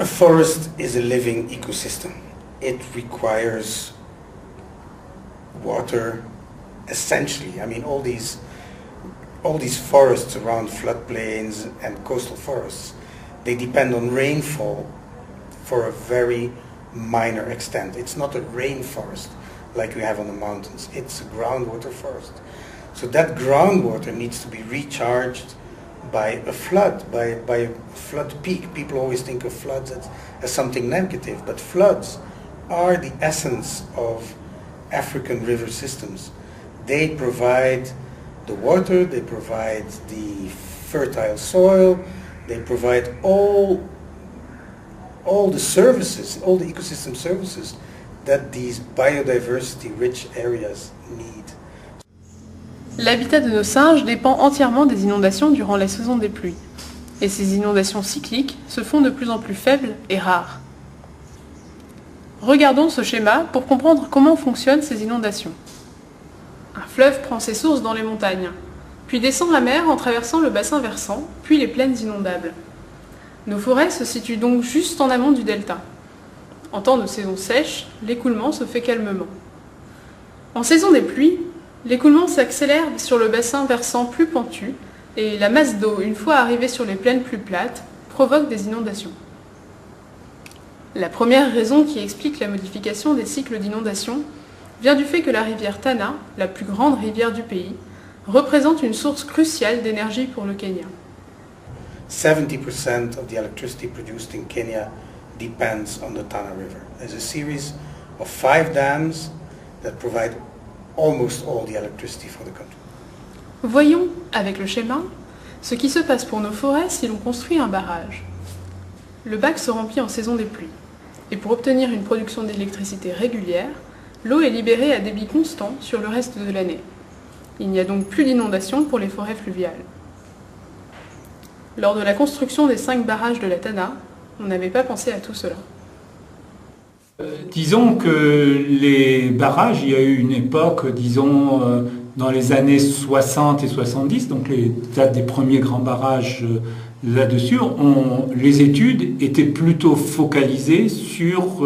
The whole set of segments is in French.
forest is a living ecosystem. It requires water, essentially. I mean, all these forests around floodplains and coastal forests, they depend on rainfall for a very minor extent. It's not a rainforest like we have on the mountains. It's a groundwater forest. So that groundwater needs to be recharged by a flood, by a flood peak. People always think of floods as something negative, but floods are the essence of African river systems. They provide the water, they provide the fertile soil, they provide all the services, all the ecosystem services that these biodiversity-rich areas need. L'habitat de nos singes dépend entièrement des inondations durant la saison des pluies. Et ces inondations cycliques se font de plus en plus faibles et rares. Regardons ce schéma pour comprendre comment fonctionnent ces inondations. Un fleuve prend ses sources dans les montagnes, puis descend la mer en traversant le bassin versant, puis les plaines inondables. Nos forêts se situent donc juste en amont du delta. En temps de saison sèche, l'écoulement se fait calmement. En saison des pluies, l'écoulement s'accélère sur le bassin versant plus pentu et la masse d'eau, une fois arrivée sur les plaines plus plates, provoque des inondations. La première raison qui explique la modification des cycles d'inondation vient du fait que la rivière Tana, la plus grande rivière du pays, représente une source cruciale d'énergie pour le Kenya. 70% of the electricity produced in Kenya depends on the Tana River. There's a series of 5 dams that provide almost all the electricity for the country. Voyons, avec le schéma, ce qui se passe pour nos forêts si l'on construit un barrage. Le bac se remplit en saison des pluies, et pour obtenir une production d'électricité régulière, l'eau est libérée à débit constant sur le reste de l'année. Il n'y a donc plus d'inondation pour les forêts fluviales. Lors de la construction des 5 barrages de la Tana, on n'avait pas pensé à tout cela. Disons que les barrages, il y a eu une époque, disons, dans les années 60 et 70, donc les dates des premiers grands barrages là-dessus, les études étaient plutôt focalisées sur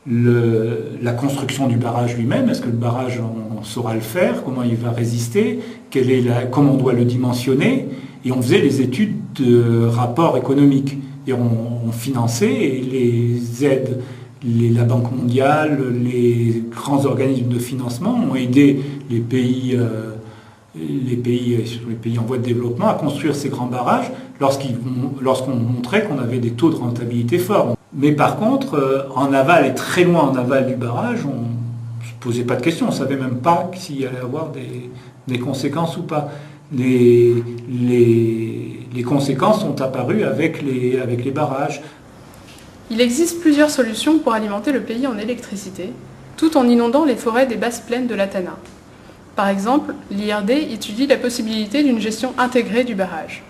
la construction du barrage lui-même. Est-ce que le barrage, on saura le faire? Comment il va résister? Comment on doit le dimensionner? Et on faisait les études de rapport économique. Et on finançait les aides, la Banque mondiale, les grands organismes de financement ont aidé les pays en voie de développement à construire ces grands barrages lorsqu'on montrait qu'on avait des taux de rentabilité forts. Mais par contre, en aval et très loin en aval du barrage, on ne se posait pas de questions, on ne savait même pas s'il y allait avoir des conséquences ou pas. Les conséquences sont apparues avec les barrages. Il existe plusieurs solutions pour alimenter le pays en électricité, tout en inondant les forêts des basses plaines de la Tana. Par exemple, l'IRD étudie la possibilité d'une gestion intégrée du barrage.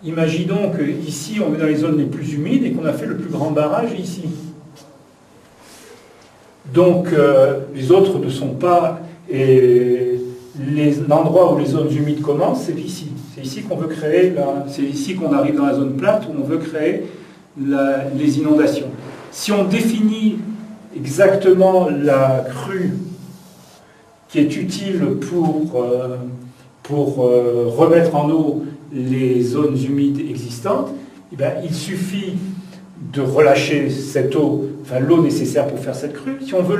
Imaginons qu'ici, on est dans les zones les plus humides et qu'on a fait le plus grand barrage ici. Donc, les autres ne sont pas... L'endroit où les zones humides commencent, c'est ici. C'est ici qu'on veut créer... C'est ici qu'on arrive dans la zone plate où on veut créer les inondations. Si on définit exactement la crue qui est utile pour remettre en eau les zones humides existantes, eh bien, il suffit de relâcher cette eau, enfin l'eau nécessaire pour faire cette crue. Si on veut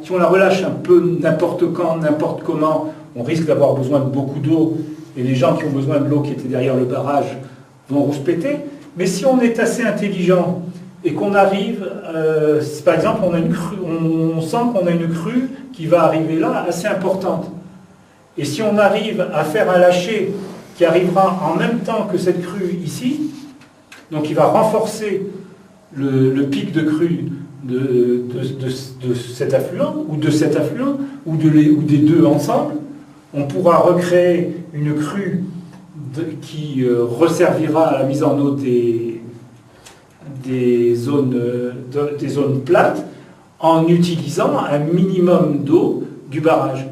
si on la relâche un peu n'importe quand, n'importe comment, on risque d'avoir besoin de beaucoup d'eau et les gens qui ont besoin de l'eau qui était derrière le barrage vont rouspéter. Mais si on est assez intelligent et qu'on arrive, par exemple, on sent qu'on a une crue qui va arriver là assez importante. Et si on arrive à faire un lâcher qui arrivera en même temps que cette crue ici, donc il va renforcer le pic de crue de cet affluent, ou de cet affluent, ou des deux ensemble, on pourra recréer une crue qui resservira à la mise en eau des zones plates en utilisant un minimum d'eau du barrage.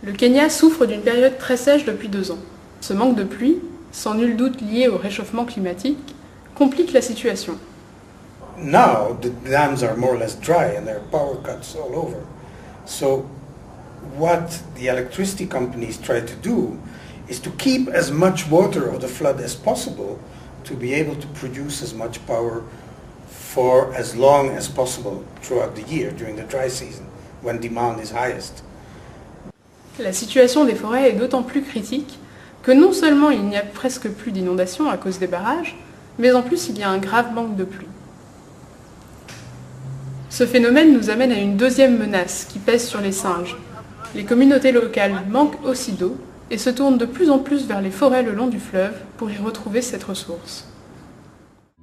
Le Kenya souffre d'une période très sèche depuis 2 ans. Ce manque de pluie, sans nul doute lié au réchauffement climatique, complique la situation. Now the dams are more or less dry and there are power cuts all over. So what the electricity companies try to do is to keep as much water of the flood as possible to be able to produce as much power for as long as possible throughout the year during the dry season when demand is highest. La situation des forêts est d'autant plus critique que non seulement il n'y a presque plus d'inondations à cause des barrages, mais en plus il y a un grave manque de pluie. Ce phénomène nous amène à une deuxième menace qui pèse sur les singes. Les communautés locales manquent aussi d'eau et se tournent de plus en plus vers les forêts le long du fleuve pour y retrouver cette ressource.